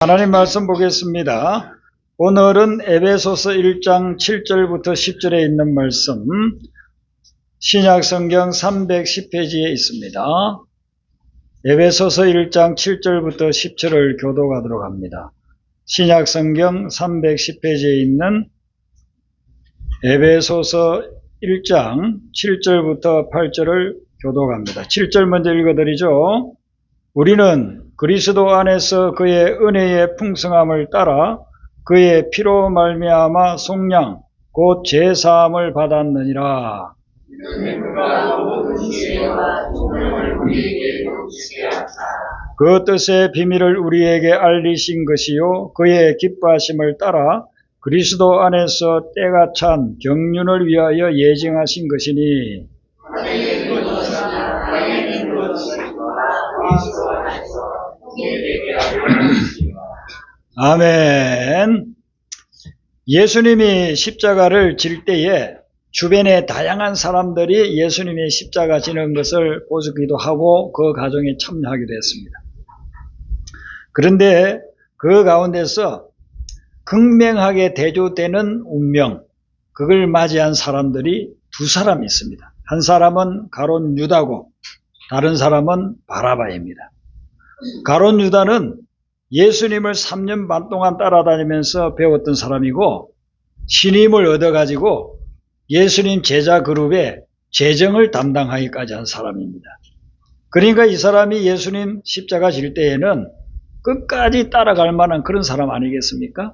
하나님 말씀 보겠습니다. 오늘은 에베소서 1장 7절부터 10절에 있는 말씀, 신약성경 310페이지에 있습니다. 에베소서 1장 7절부터 10절을 교독하도록 합니다. 신약성경 310페이지에 있는 에베소서 1장 7절부터 8절을 교독합니다. 7절 먼저 읽어드리죠. 우리는 그리스도 안에서 그의 은혜의 풍성함을 따라 그의 피로 말미암아 속량 곧 제사함을 받았느니라. 그 뜻의 비밀을 우리에게 알리신 것이요 그의 기뻐하심을 따라 그리스도 안에서 때가 찬 경륜을 위하여 예정하신 것이니 아멘. 예수님이 십자가를 질 때에 주변에 다양한 사람들이 예수님이 십자가 지는 것을 보기도 하고 그 가정에 참여하기도 했습니다. 그런데 그 가운데서 극명하게 대조되는 운명, 그걸 맞이한 사람들이 두 사람이 있습니다. 한 사람은 가룟 유다고 다른 사람은 바라바입니다. 가룟 유다는 예수님을 3년 반 동안 따라다니면서 배웠던 사람이고 신임을 얻어가지고 예수님 제자 그룹의 재정을 담당하기까지 한 사람입니다. 그러니까 이 사람이 예수님 십자가 질 때에는 끝까지 따라갈 만한 그런 사람 아니겠습니까?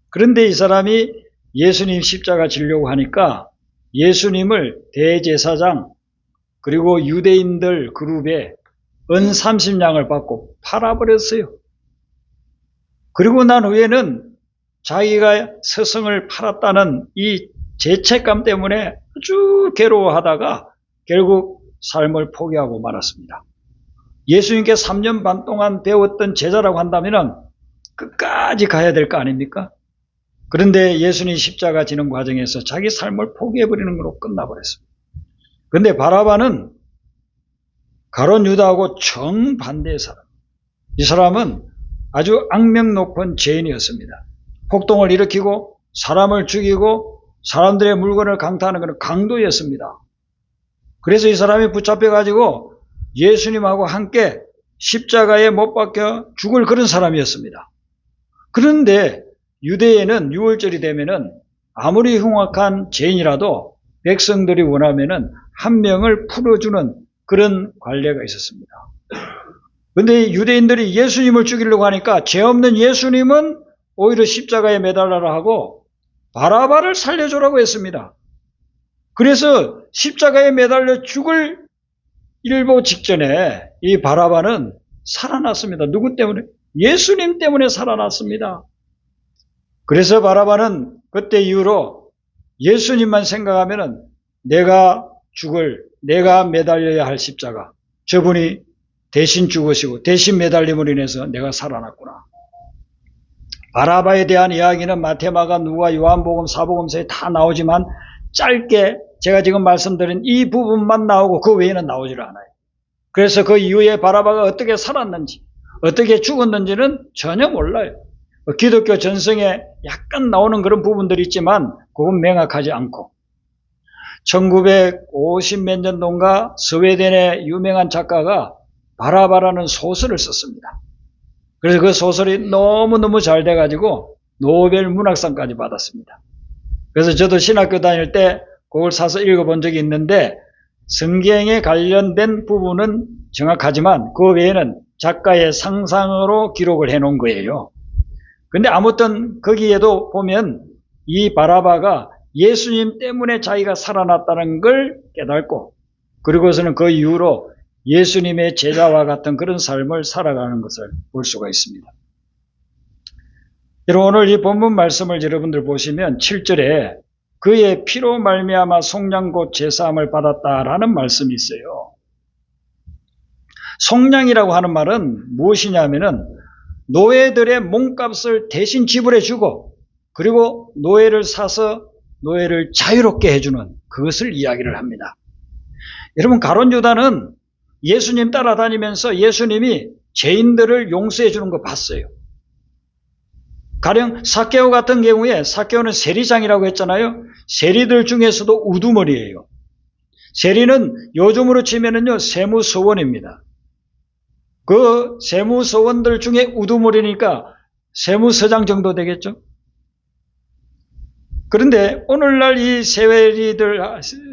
그런데 이 사람이 예수님 십자가 지려고 하니까 예수님을 대제사장 그리고 유대인들 그룹에 은 30냥을 받고 팔아버렸어요. 그리고 난 후에는 자기가 스승을 팔았다는 이 죄책감 때문에 아주 괴로워하다가 결국 삶을 포기하고 말았습니다. 예수님께 3년 반 동안 배웠던 제자라고 한다면 끝까지 가야 될 거 아닙니까? 그런데 예수님 십자가 지는 과정에서 자기 삶을 포기해버리는 걸로 끝나버렸습니다. 그런데 바라바는 가룟 유다하고 정반대의 사람. 이 사람은 아주 악명 높은 죄인이었습니다. 폭동을 일으키고 사람을 죽이고 사람들의 물건을 강탈하는 그런 강도였습니다. 그래서 이 사람이 붙잡혀가지고 예수님하고 함께 십자가에 못 박혀 죽을 그런 사람이었습니다. 그런데 유대에는 6월절이 되면은 아무리 흉악한 죄인이라도 백성들이 원하면은 한 명을 풀어주는 그런 관례가 있었습니다. 그런데 유대인들이 예수님을 죽이려고 하니까 죄 없는 예수님은 오히려 십자가에 매달라라 하고 바라바를 살려주라고 했습니다. 그래서 십자가에 매달려 죽을 일보 직전에 이 바라바는 살아났습니다. 누구 때문에? 예수님 때문에 살아났습니다. 그래서 바라바는 그때 이후로 예수님만 생각하면은 내가 매달려야 할 십자가, 저분이 대신 죽으시고 대신 매달림으로 인해서 내가 살아났구나. 바라바에 대한 이야기는 마태, 마가, 누가, 요한복음, 사복음서에 다 나오지만 짧게 제가 지금 말씀드린 이 부분만 나오고 그 외에는 나오질 않아요. 그래서 그 이후에 바라바가 어떻게 살았는지, 어떻게 죽었는지는 전혀 몰라요. 기독교 전성에 약간 나오는 그런 부분들이 있지만 그건 명확하지 않고 1950 몇 년도인가 스웨덴의 유명한 작가가 바라바라는 소설을 썼습니다. 그래서 그 소설이 너무너무 잘 돼가지고 노벨 문학상까지 받았습니다. 그래서 저도 신학교 다닐 때 그걸 사서 읽어본 적이 있는데 성경에 관련된 부분은 정확하지만 그 외에는 작가의 상상으로 기록을 해놓은 거예요. 근데 아무튼 거기에도 보면 이 바라바가 예수님 때문에 자기가 살아났다는 걸 깨닫고 그리고서는 그 이후로 예수님의 제자와 같은 그런 삶을 살아가는 것을 볼 수가 있습니다. 여러분 오늘 이 본문 말씀을 여러분들 보시면 7절에 그의 피로 말미암아 속량 곧 제사함을 받았다라는 말씀이 있어요. 속량이라고 하는 말은 무엇이냐면은 노예들의 몸값을 대신 지불해주고 그리고 노예를 사서 노예를 자유롭게 해주는 그것을 이야기를 합니다. 여러분 가룟 유다는 예수님 따라다니면서 예수님이 죄인들을 용서해 주는 거 봤어요. 가령 삭개오 같은 경우에 삭개오는 세리장이라고 했잖아요. 세리들 중에서도 우두머리예요. 세리는 요즘으로 치면은요 세무서원입니다. 그 세무서원들 중에 우두머리니까 세무서장 정도 되겠죠. 그런데 오늘날 이 세리들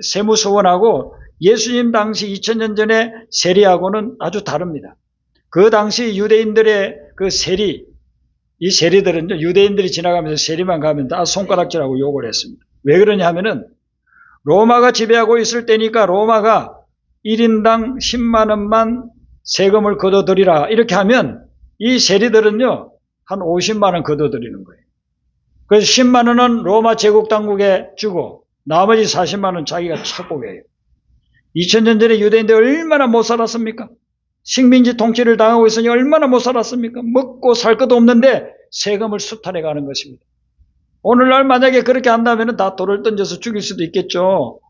세무서원하고 예수님 당시 2000년 전에 세리하고는 아주 다릅니다. 그 당시 유대인들의 그 세리, 이 세리들은요, 유대인들이 지나가면서 세리만 가면 다 손가락질하고 욕을 했습니다. 왜 그러냐 하면은 로마가 지배하고 있을 때니까 로마가 1인당 10만 원만 세금을 걷어들이라 이렇게 하면 이 세리들은요, 한 50만 원 걷어들이는 거예요. 그래서 10만 원은 로마 제국 당국에 주고 나머지 40만 원 자기가 착복해요. 2000년 전에 유대인들 얼마나 못 살았습니까? 식민지 통치를 당하고 있으니 얼마나 못 살았습니까? 먹고 살 것도 없는데 세금을 수탈해 가는 것입니다. 오늘날 만약에 그렇게 한다면 다 돌을 던져서 죽일 수도 있겠죠.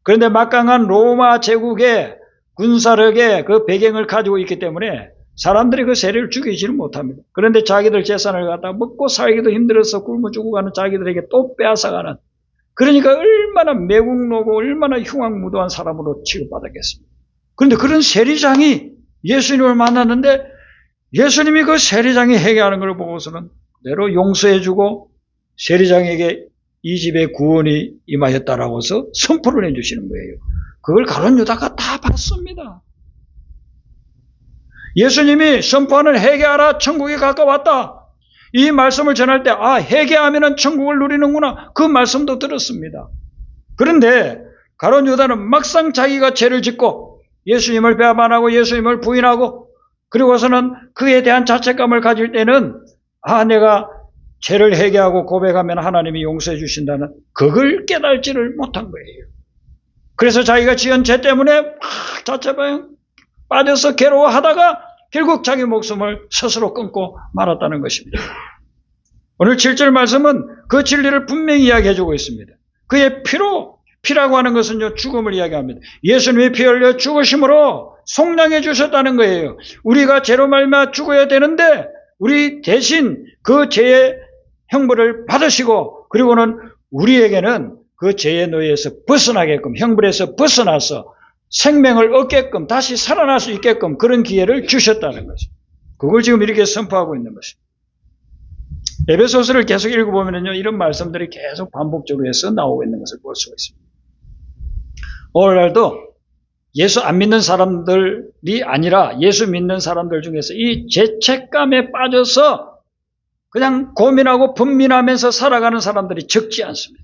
그런데 막강한 로마 제국의 군사력의 그 배경을 가지고 있기 때문에 사람들이 그 세리를 죽이지를 못합니다. 그런데 자기들 재산을 갖다가 먹고 살기도 힘들어서 굶어 죽어가는 자기들에게 또 빼앗아가는, 그러니까 얼마나 매국노고 얼마나 흉악무도한 사람으로 취급받았겠습니까? 그런데 그런 세리장이 예수님을 만났는데 예수님이 그 세리장이 회개하는 걸 보고서는 그대로 용서해주고 세리장에게 이 집에 구원이 임하였다라고서 선포를 해주시는 거예요. 그걸 가룟 유다가 다 봤습니다. 예수님이 선포하는 회개하라, 천국이 가까웠다. 이 말씀을 전할 때 회개하면 천국을 누리는구나. 그 말씀도 들었습니다. 그런데 가룟 유다는 막상 자기가 죄를 짓고 예수님을 배반하고 예수님을 부인하고 그리고서는 그에 대한 자책감을 가질 때는 내가 죄를 회개하고 고백하면 하나님이 용서해 주신다는 그걸 깨달지를 못한 거예요. 그래서 자기가 지은 죄 때문에 자책방에 빠져서 괴로워하다가 결국 자기 목숨을 스스로 끊고 말았다는 것입니다. 오늘 7절 말씀은 그 진리를 분명히 이야기해주고 있습니다. 그의 피라고 하는 것은요, 죽음을 이야기합니다. 예수님이 피 흘려 죽으심으로 속량해 주셨다는 거예요. 우리가 죄로 말미암아 죽어야 되는데 우리 대신 그 죄의 형벌을 받으시고 그리고는 우리에게는 그 죄의 노예에서 벗어나게끔, 형벌에서 벗어나서 생명을 얻게끔 다시 살아날 수 있게끔 그런 기회를 주셨다는 것입니다. 그걸 지금 이렇게 선포하고 있는 것입니다. 에베소서를 계속 읽어보면요, 이런 말씀들이 계속 반복적으로 해서 나오고 있는 것을 볼 수가 있습니다. 오늘날도 예수 안 믿는 사람들이 아니라 예수 믿는 사람들 중에서 이 죄책감에 빠져서 그냥 고민하고 분민하면서 살아가는 사람들이 적지 않습니다.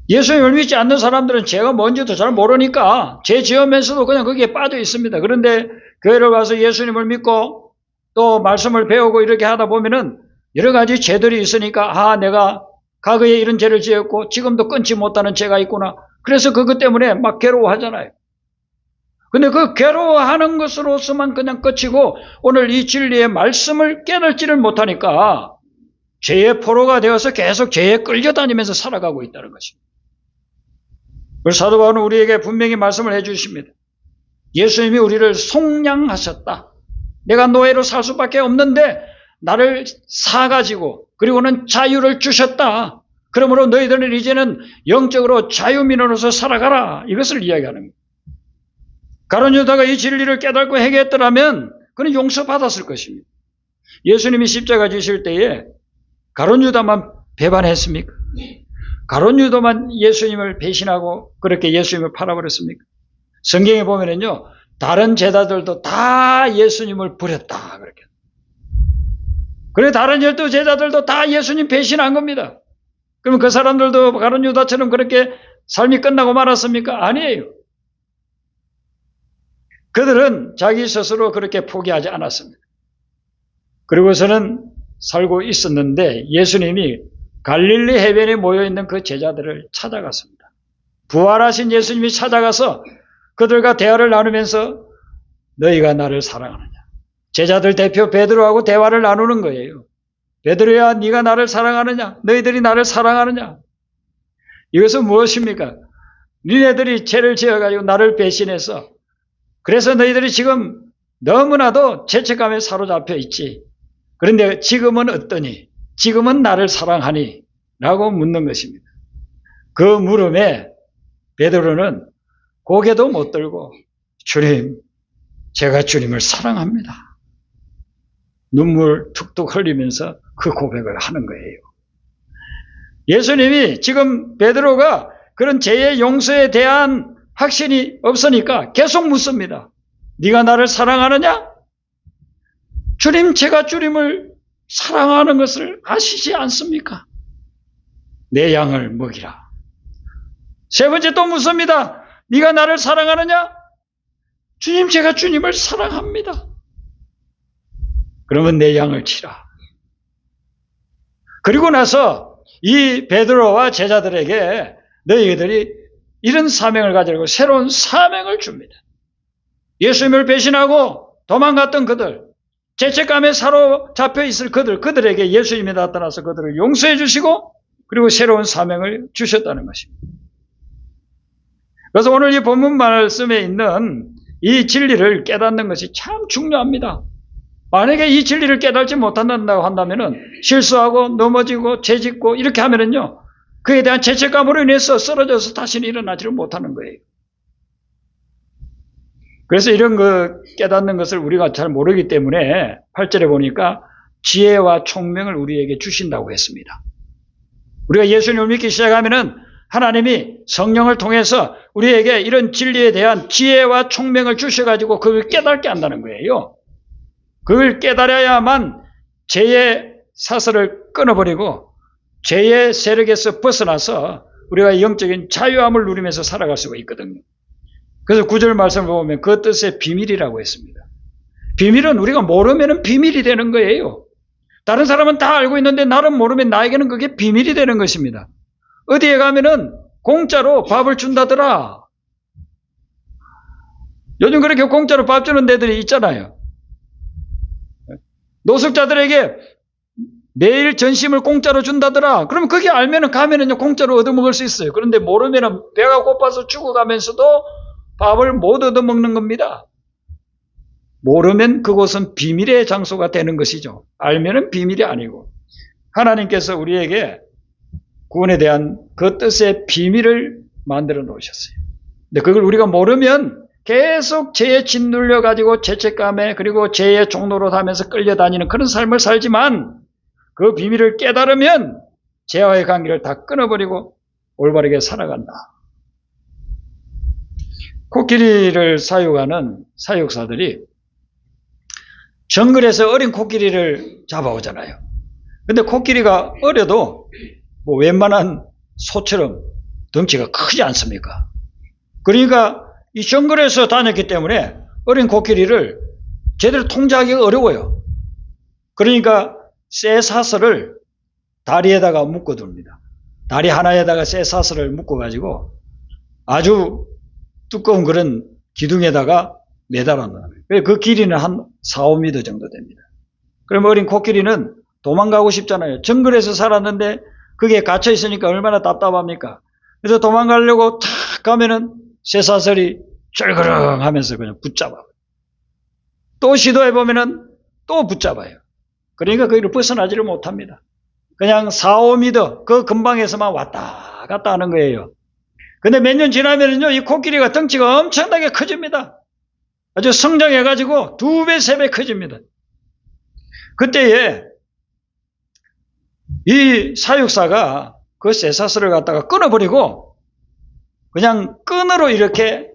예수님을 믿지 않는 사람들은 죄가 뭔지도 잘 모르니까 죄 지으면서도 그냥 거기에 빠져 있습니다. 그런데 교회를 가서 예수님을 믿고 또 말씀을 배우고 이렇게 하다 보면은 여러 가지 죄들이 있으니까 내가 과거에 이런 죄를 지었고 지금도 끊지 못하는 죄가 있구나. 그래서 그것 때문에 막 괴로워하잖아요. 근데 그 괴로워하는 것으로서만 그냥 끝이고 오늘 이 진리의 말씀을 깨달지를 못하니까 죄의 포로가 되어서 계속 죄에 끌려다니면서 살아가고 있다는 것입니다. 그래서 사도 바울은 우리에게 분명히 말씀을 해주십니다. 예수님이 우리를 속량하셨다. 내가 노예로 살 수밖에 없는데 나를 사가지고 그리고는 자유를 주셨다. 그러므로 너희들은 이제는 영적으로 자유민으로서 살아가라. 이것을 이야기하는 거예요. 가룟 유다가 이 진리를 깨닫고 회개했더라면 그는 용서받았을 것입니다. 예수님이 십자가 지실 때에 가룟 유다만 배반했습니까? 가룟 유다만 예수님을 배신하고 그렇게 예수님을 팔아버렸습니까? 성경에 보면은요, 다른 제자들도 다 예수님을 버렸다. 그렇게. 그래, 다른 12제자들도 다 예수님 배신한 겁니다. 그러면 그 사람들도 가룟 유다처럼 그렇게 삶이 끝나고 말았습니까? 아니에요. 그들은 자기 스스로 그렇게 포기하지 않았습니다. 그리고서는 살고 있었는데 예수님이 갈릴리 해변에 모여있는 그 제자들을 찾아갔습니다. 부활하신 예수님이 찾아가서 그들과 대화를 나누면서 너희가 나를 사랑하느냐. 제자들 대표 베드로하고 대화를 나누는 거예요. 베드로야, 네가 나를 사랑하느냐? 너희들이 나를 사랑하느냐? 이것은 무엇입니까? 니네들이 죄를 지어가지고 나를 배신해서 그래서 너희들이 지금 너무나도 죄책감에 사로잡혀 있지. 그런데 지금은 어떠니? 지금은 나를 사랑하니? 라고 묻는 것입니다. 그 물음에 베드로는 고개도 못 들고 주님, 제가 주님을 사랑합니다. 눈물 툭툭 흘리면서 그 고백을 하는 거예요. 예수님이 지금 베드로가 그런 죄의 용서에 대한 확신이 없으니까 계속 묻습니다. 네가 나를 사랑하느냐? 주님, 제가 주님을 사랑하는 것을 아시지 않습니까? 내 양을 먹이라. 세 번째 또 묻습니다. 네가 나를 사랑하느냐? 주님, 제가 주님을 사랑합니다. 그러면 내 양을 치라. 그리고 나서 이 베드로와 제자들에게 너희들이 이런 사명을 가지고 새로운 사명을 줍니다. 예수님을 배신하고 도망갔던 그들, 죄책감에 사로잡혀 있을 그들에게 예수님이 나타나서 그들을 용서해 주시고 그리고 새로운 사명을 주셨다는 것입니다. 그래서 오늘 이 본문 말씀에 있는 이 진리를 깨닫는 것이 참 중요합니다. 만약에 이 진리를 깨닫지 못한다고 한다면 실수하고 넘어지고 죄짓고 이렇게 하면은요, 그에 대한 죄책감으로 인해서 쓰러져서 다시는 일어나지를 못하는 거예요. 그래서 이런 거 깨닫는 것을 우리가 잘 모르기 때문에 8절에 보니까 지혜와 총명을 우리에게 주신다고 했습니다. 우리가 예수님을 믿기 시작하면은 하나님이 성령을 통해서 우리에게 이런 진리에 대한 지혜와 총명을 주셔가지고 그걸 깨닫게 한다는 거예요. 그걸 깨달아야만 죄의 사슬을 끊어버리고 죄의 세력에서 벗어나서 우리가 영적인 자유함을 누리면서 살아갈 수가 있거든요. 그래서 9절 말씀을 보면 그 뜻의 비밀이라고 했습니다. 비밀은 우리가 모르면 비밀이 되는 거예요. 다른 사람은 다 알고 있는데 나는 모르면 나에게는 그게 비밀이 되는 것입니다. 어디에 가면은 공짜로 밥을 준다더라. 요즘 그렇게 공짜로 밥 주는 데들이 있잖아요. 노숙자들에게 매일 전심을 공짜로 준다더라. 그러면 그게 알면은 가면은요 공짜로 얻어먹을 수 있어요. 그런데 모르면은 배가 고파서 죽어가면서도 밥을 못 얻어먹는 겁니다. 모르면 그곳은 비밀의 장소가 되는 것이죠. 알면은 비밀이 아니고 하나님께서 우리에게 구원에 대한 그 뜻의 비밀을 만들어 놓으셨어요. 근데 그걸 우리가 모르면 계속 죄에 짓눌려 가지고 죄책감에 그리고 죄의 종로로 하면서 끌려다니는 그런 삶을 살지만 그 비밀을 깨달으면 죄와의 관계를 다 끊어버리고 올바르게 살아간다. 코끼리를 사육하는 사육사들이 정글에서 어린 코끼리를 잡아오잖아요. 근데 코끼리가 어려도 뭐 웬만한 소처럼 덩치가 크지 않습니까? 그러니까 이 정글에서 다녔기 때문에 어린 코끼리를 제대로 통제하기가 어려워요. 그러니까 쇠 사슬을 다리에다가 묶어둡니다. 다리 하나에다가 쇠 사슬을 묶어가지고 아주 두꺼운 그런 기둥에다가 매달아 놓아요. 그 길이는 한 4, 5m 정도 됩니다. 그럼 어린 코끼리는 도망가고 싶잖아요. 정글에서 살았는데 그게 갇혀 있으니까 얼마나 답답합니까? 그래서 도망가려고 탁 가면은 쇠사슬이 쩔그렁 하면서 그냥 붙잡아요. 또 시도해보면은 또 붙잡아요. 그러니까 거기를 벗어나지를 못합니다. 그냥 4, 5m 그 근방에서만 왔다 갔다 하는 거예요. 근데 몇 년 지나면은요, 이 코끼리가 덩치가 엄청나게 커집니다. 아주 성장해가지고 2배, 3배 커집니다. 그때에 이 사육사가 그 쇠사슬을 갖다가 끊어버리고 그냥 끈으로 이렇게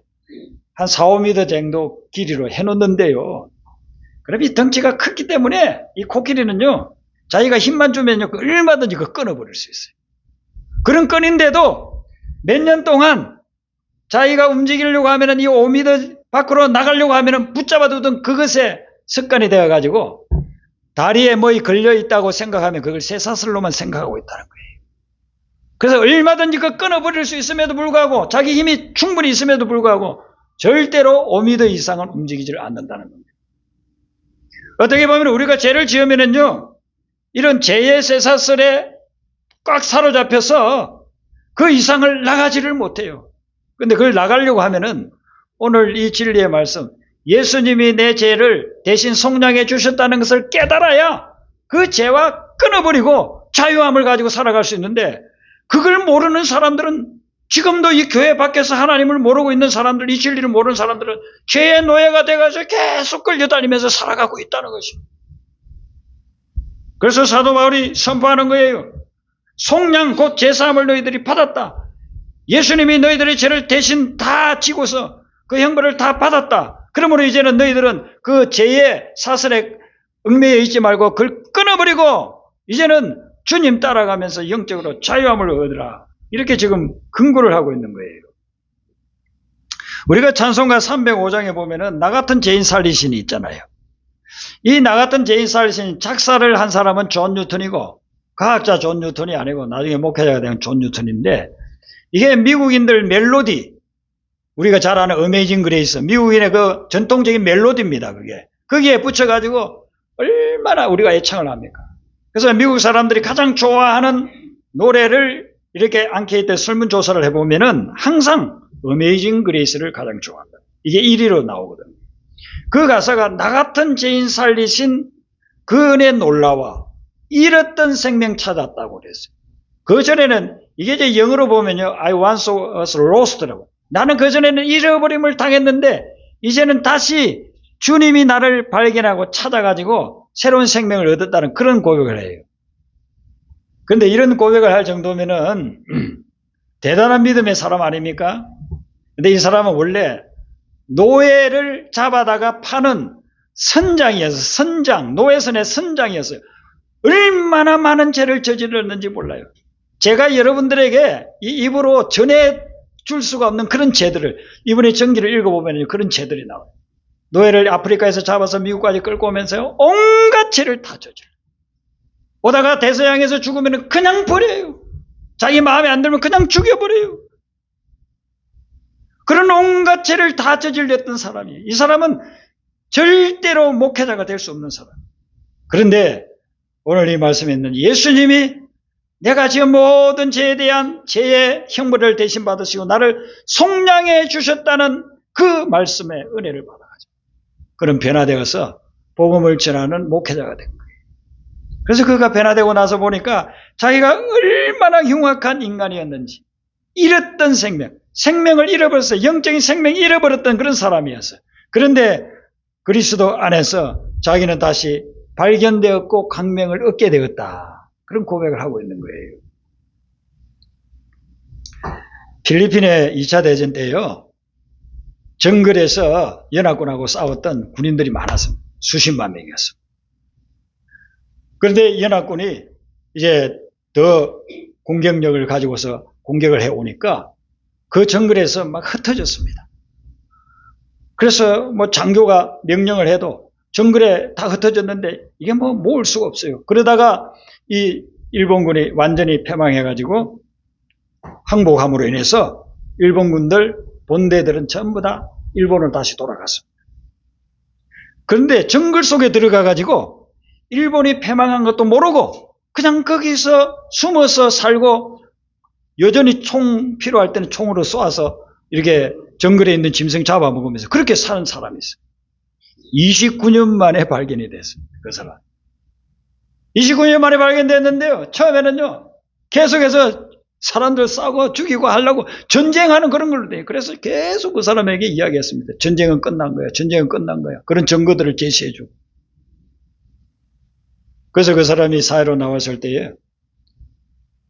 한 4, 5m 정도 길이로 해놓는데요. 그럼 이 덩치가 크기 때문에 이 코끼리는요, 자기가 힘만 주면요, 얼마든지 그 끊어버릴 수 있어요. 그런 끈인데도 몇 년 동안 자기가 움직이려고 하면은 이 5m 밖으로 나가려고 하면은 붙잡아두던 그것에 습관이 되어가지고 다리에 뭐이 걸려있다고 생각하면 그걸 쇠사슬로만 생각하고 있다는 거예요. 그래서 얼마든지 그 끊어버릴 수 있음에도 불구하고 자기 힘이 충분히 있음에도 불구하고 절대로 5m 이상은 움직이지를 않는다는 겁니다. 어떻게 보면 우리가 죄를 지으면은요, 이런 죄의 쇠사슬에 꽉 사로잡혀서 그 이상을 나가지를 못해요. 근데 그걸 나가려고 하면은 오늘 이 진리의 말씀, 예수님이 내 죄를 대신 속량해 주셨다는 것을 깨달아야 그 죄와 끊어버리고 자유함을 가지고 살아갈 수 있는데, 그걸 모르는 사람들은, 지금도 이 교회 밖에서 하나님을 모르고 있는 사람들, 이 진리를 모르는 사람들은 죄의 노예가 돼가지고 계속 끌려다니면서 살아가고 있다는 것입니다. 그래서 사도 바울이 선포하는 거예요. 속량 곧 제사함을 너희들이 받았다. 예수님이 너희들의 죄를 대신 다 지고서 그 형벌을 다 받았다. 그러므로 이제는 너희들은 그 죄의 사슬에 얽매여 있지 말고 그걸 끊어버리고 이제는 주님 따라가면서 영적으로 자유함을 얻으라. 이렇게 지금 근거를 하고 있는 거예요. 우리가 찬송가 305장에 보면은 나 같은 죄인 살리신이 있잖아요. 이 나 같은 죄인 살리신 작사를 한 사람은 존 뉴턴이고, 과학자 존 뉴턴이 아니고 나중에 목회자가 된 존 뉴턴인데, 이게 미국인들 멜로디, 우리가 잘 아는 어메이징 그레이스, 미국인의 그 전통적인 멜로디입니다. 그게 거기에 붙여가지고 얼마나 우리가 애창을 합니까? 그래서 미국 사람들이 가장 좋아하는 노래를 이렇게 앙케이트 설문조사를 해보면은 항상 어메이징 그레이스를 가장 좋아한다. 이게 1위로 나오거든요. 그 가사가 나 같은 죄인 살리신 그 은혜 놀라워 잃었던 생명 찾았다고 그랬어요. 그 전에는 이게 이제 영어로 보면요, I once was lost라고. 나는 그 전에는 잃어버림을 당했는데 이제는 다시 주님이 나를 발견하고 찾아가지고 새로운 생명을 얻었다는 그런 고백을 해요. 그런데 이런 고백을 할 정도면은 대단한 믿음의 사람 아닙니까? 근데 이 사람은 원래 노예를 잡아다가 파는 선장, 노예선의 선장이었어요. 얼마나 많은 죄를 저질렀는지 몰라요. 제가 여러분들에게 이 입으로 전해줄 수가 없는 그런 죄들을, 이번에 전기를 읽어보면 그런 죄들이 나와요. 노예를 아프리카에서 잡아서 미국까지 끌고 오면서요, 온갖 죄를 다 저질러요. 오다가 대서양에서 죽으면 그냥 버려요. 자기 마음에 안 들면 그냥 죽여버려요. 그런 온갖 죄를 다 저질렀던 사람이에요. 이 사람은 절대로 목회자가 될 수 없는 사람. 그런데 오늘 이 말씀에 있는 예수님이 내가 지금 모든 죄에 대한 죄의 형벌을 대신 받으시고 나를 속량해 주셨다는 그 말씀의 은혜를 받아가지고 그런 변화되어서 복음을 전하는 목회자가 된 거예요. 그래서 그가 변화되고 나서 보니까 자기가 얼마나 흉악한 인간이었는지, 잃었던 생명을 잃어버렸어요. 영적인 생명을 잃어버렸던 그런 사람이었어요. 그런데 그리스도 안에서 자기는 다시 발견되었고 강명을 얻게 되었다. 그런 고백을 하고 있는 거예요. 필리핀의 2차 대전 때요, 정글에서 연합군하고 싸웠던 군인들이 많았습니다. 수십만 명이었습니다. 그런데 연합군이 이제 더 공격력을 가지고서 공격을 해오니까 그 정글에서 막 흩어졌습니다. 그래서 뭐 장교가 명령을 해도 정글에 다 흩어졌는데 이게 뭐 모을 수가 없어요. 그러다가 이 일본군이 완전히 패망해가지고 항복함으로 인해서 일본군들 본대들은 전부 다 일본으로 다시 돌아갔습니다. 그런데 정글 속에 들어가가지고 일본이 패망한 것도 모르고 그냥 거기서 숨어서 살고 여전히 총 필요할 때는 총으로 쏘아서 이렇게 정글에 있는 짐승 잡아먹으면서 그렇게 사는 사람이 있어요. 29년 만에 발견이 됐습니다. 그 사람. 29년 만에 발견됐는데요. 처음에는요, 계속해서 사람들 싸고 죽이고 하려고 전쟁하는 그런 걸로 돼요. 그래서 계속 그 사람에게 이야기했습니다. 전쟁은 끝난 거야. 전쟁은 끝난 거야. 그런 증거들을 제시해주고. 그래서 그 사람이 사회로 나왔을 때에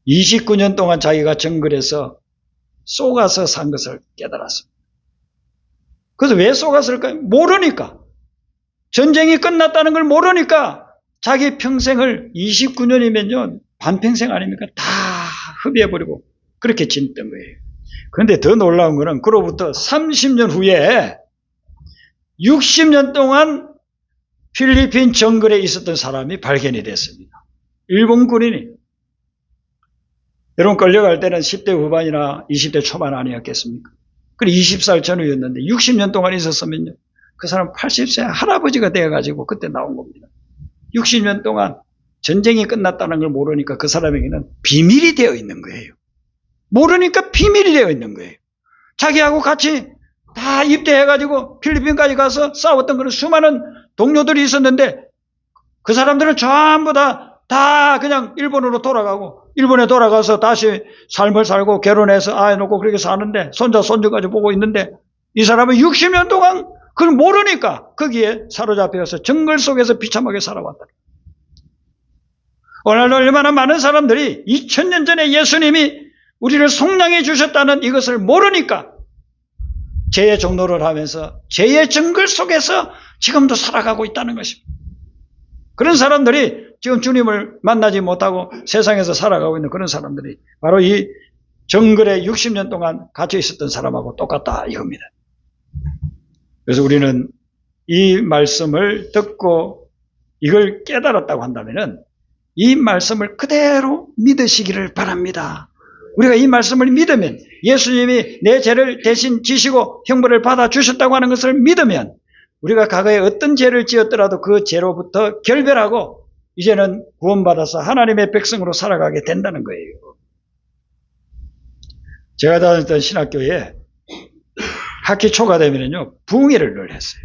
29년 동안 자기가 정글에서 쏘가서 산 것을 깨달았습니다. 그래서 왜 쏘갔을까요? 모르니까. 전쟁이 끝났다는 걸 모르니까 자기 평생을 29년이면요, 반평생 아닙니까? 다 흡입해버리고 그렇게 지냈던 거예요. 그런데 더 놀라운 거는 그로부터 30년 후에 60년 동안 필리핀 정글에 있었던 사람이 발견이 됐습니다. 일본 군인이. 여러분 끌려갈 때는 10대 후반이나 20대 초반 아니었겠습니까? 그리고 20살 전후였는데 60년 동안 있었으면요, 그 사람 80세 할아버지가 되어가지고 그때 나온 겁니다. 60년 동안 전쟁이 끝났다는 걸 모르니까 그 사람에게는 비밀이 되어 있는 거예요. 모르니까 비밀이 되어 있는 거예요. 자기하고 같이 다 입대해가지고 필리핀까지 가서 싸웠던 그런 수많은 동료들이 있었는데 그 사람들은 전부 다 그냥 일본으로 돌아가고, 일본에 돌아가서 다시 삶을 살고 결혼해서 아이 놓고 그렇게 사는데, 손자, 손주까지 보고 있는데, 이 사람은 60년 동안 그걸 모르니까 거기에 사로잡혀서 정글 속에서 비참하게 살아왔다. 오늘날 얼마나 많은 사람들이 2000년 전에 예수님이 우리를 속량해 주셨다는 이것을 모르니까 죄의 종로를 하면서 죄의 정글 속에서 지금도 살아가고 있다는 것입니다. 그런 사람들이 지금 주님을 만나지 못하고 세상에서 살아가고 있는 그런 사람들이 바로 이 정글에 60년 동안 갇혀 있었던 사람하고 똑같다 이겁니다. 그래서 우리는 이 말씀을 듣고 이걸 깨달았다고 한다면은 이 말씀을 그대로 믿으시기를 바랍니다. 우리가 이 말씀을 믿으면, 예수님이 내 죄를 대신 지시고 형벌을 받아주셨다고 하는 것을 믿으면 우리가 과거에 어떤 죄를 지었더라도 그 죄로부터 결별하고 이제는 구원받아서 하나님의 백성으로 살아가게 된다는 거예요. 제가 다녔던 신학교에 학기 초가 되면요 부흥회를 늘 했어요.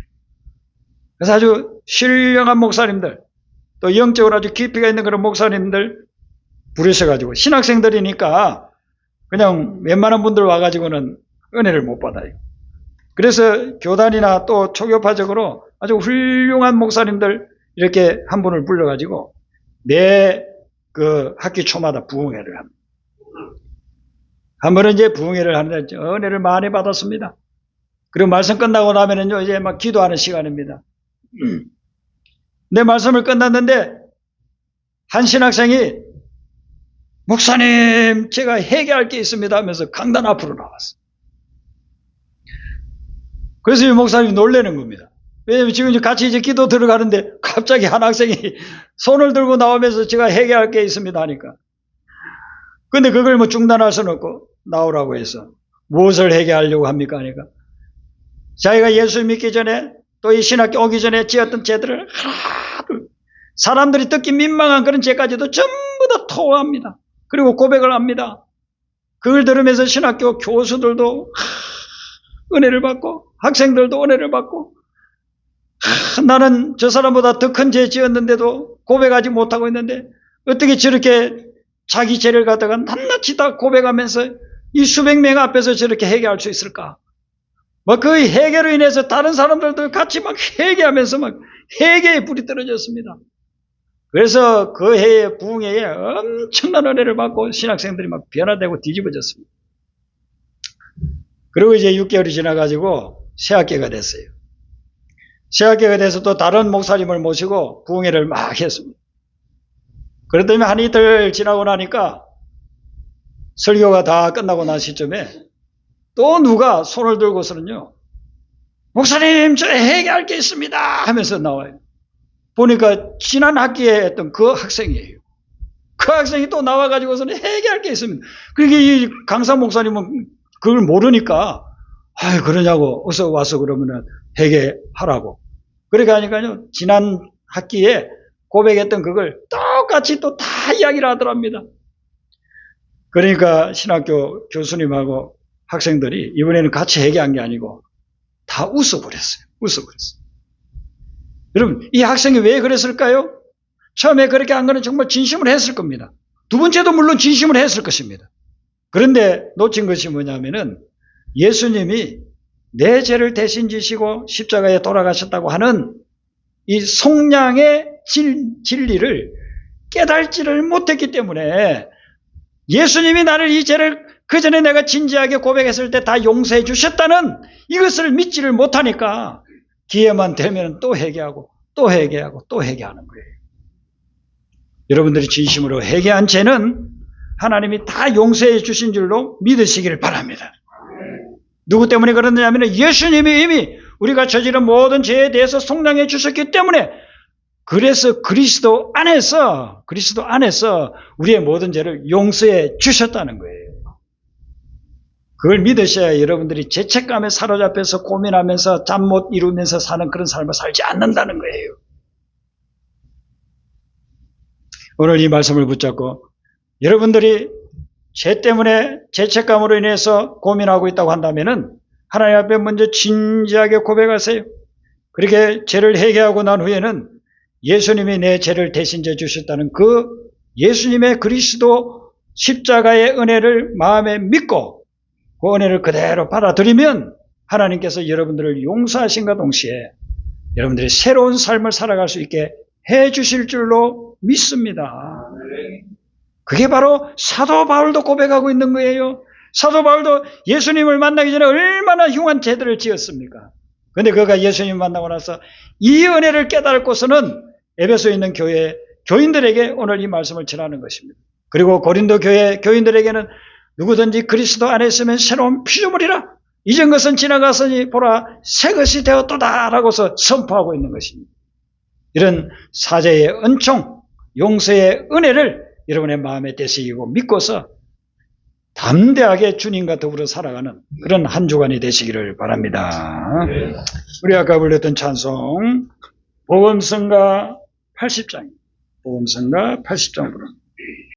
그래서 아주 신령한 목사님들, 또 영적으로 아주 깊이가 있는 그런 목사님들 부르셔가지고, 신학생들이니까 그냥 웬만한 분들 와가지고는 은혜를 못 받아요. 그래서 교단이나 또 초교파적으로 아주 훌륭한 목사님들 이렇게 한 분을 불러가지고 매 그 학기 초마다 부흥회를 합니다. 한 번은 이제 부흥회를 하는데 은혜를 많이 받았습니다. 그리고 말씀 끝나고 나면은요 이제 막 기도하는 시간입니다. 내 말씀을 끝났는데 한 신학생이 목사님 제가 회개할 게 있습니다 하면서 강단 앞으로 나왔어요. 그래서 이 목사님이 놀라는 겁니다. 왜냐면 지금 같이 이제 기도 들어가는데 갑자기 한 학생이 손을 들고 나오면서 제가 회개할 게 있습니다 하니까. 근데 그걸 뭐 중단할 수는 없고 나오라고 해서 무엇을 회개하려고 합니까 하니까 자기가 예수 믿기 전에 또 이 신학교 오기 전에 지었던 죄들을 하나둘 사람들이 듣기 민망한 그런 죄까지도 전부 다 토합니다. 그리고 고백을 합니다. 그걸 들으면서 신학교 교수들도 은혜를 받고 학생들도 은혜를 받고 나는 저 사람보다 더 큰 죄 지었는데도 고백하지 못하고 있는데 어떻게 저렇게 자기 죄를 갖다가 낱낱이 다 고백하면서 이 수백 명 앞에서 저렇게 회개할 수 있을까? 뭐 그 회개로 인해서 다른 사람들도 같이 막 회개하면서 막 회개의 불이 떨어졌습니다. 그래서 그 해의 부흥회에 엄청난 은혜를 받고 신학생들이 막 변화되고 뒤집어졌습니다. 그리고 이제 6개월이 지나가지고 새학기가 됐어요. 새학기가 돼서 또 다른 목사님을 모시고 부흥회를 막 했습니다. 그랬더니 한 이틀 지나고 나니까 설교가 다 끝나고 난 시점에 또 누가 손을 들고서는요, 목사님 저 회개할 게 있습니다 하면서 나와요. 보니까 지난 학기에 했던 그 학생이에요. 그 학생이 또 나와가지고서는 회개할 게 있습니다. 그러니까 이 강사 목사님은 그걸 모르니까 아유 그러냐고 어서 와서 그러면은 회개하라고. 그러니까 하니까요 지난 학기에 고백했던 그걸 똑같이 또 다 이야기를 하더랍니다. 그러니까 신학교 교수님하고 학생들이 이번에는 같이 회개한 게 아니고 다 웃어버렸어요. 웃어버렸어요. 여러분 이 학생이 왜 그랬을까요? 처음에 그렇게 한 거는 정말 진심을 했을 겁니다. 두 번째도 물론 진심을 했을 것입니다. 그런데 놓친 것이 뭐냐면은 예수님이 내 죄를 대신 지시고 십자가에 돌아가셨다고 하는 이 속량의 진리를 깨달지를 못했기 때문에 예수님이 나를 이 죄를 그 전에 내가 진지하게 고백했을 때 다 용서해 주셨다는 이것을 믿지를 못하니까 기회만 되면 또 회개하고 또 회개하고 또 회개하는 거예요. 여러분들이 진심으로 회개한 죄는 하나님이 다 용서해 주신 줄로 믿으시기를 바랍니다. 누구 때문에 그러느냐면 예수님이 이미 우리가 저지른 모든 죄에 대해서 속량해 주셨기 때문에 그래서 그리스도 안에서 우리의 모든 죄를 용서해 주셨다는 거예요. 그걸 믿으셔야 여러분들이 죄책감에 사로잡혀서 고민하면서 잠 못 이루면서 사는 그런 삶을 살지 않는다는 거예요. 오늘 이 말씀을 붙잡고 여러분들이 죄 때문에 죄책감으로 인해서 고민하고 있다고 한다면은 하나님 앞에 먼저 진지하게 고백하세요. 그렇게 죄를 회개하고 난 후에는 예수님이 내 죄를 대신해 주셨다는 그 예수님의 그리스도 십자가의 은혜를 마음에 믿고 그 은혜를 그대로 받아들이면 하나님께서 여러분들을 용서하신과 동시에 여러분들이 새로운 삶을 살아갈 수 있게 해 주실 줄로 믿습니다. 그게 바로 사도 바울도 고백하고 있는 거예요. 사도 바울도 예수님을 만나기 전에 얼마나 흉한 죄들을 지었습니까? 그런데 그가 예수님을 만나고 나서 이 은혜를 깨달고서는 에베소에 있는 교회 교인들에게 오늘 이 말씀을 전하는 것입니다. 그리고 고린도 교회 교인들에게는 누구든지 그리스도 안에 있으면 새로운 피조물이라 이전 것은 지나갔으니 보라 새 것이 되었도다 라고서 선포하고 있는 것입니다. 이런 사죄의 은총, 용서의 은혜를 여러분의 마음에 되새기고 믿고서 담대하게 주님과 더불어 살아가는 그런 한 주간이 되시기를 바랍니다. 우리 아까 불렀던 찬송 복음성가 80장입니다. 복음성가 80장 부릅니다.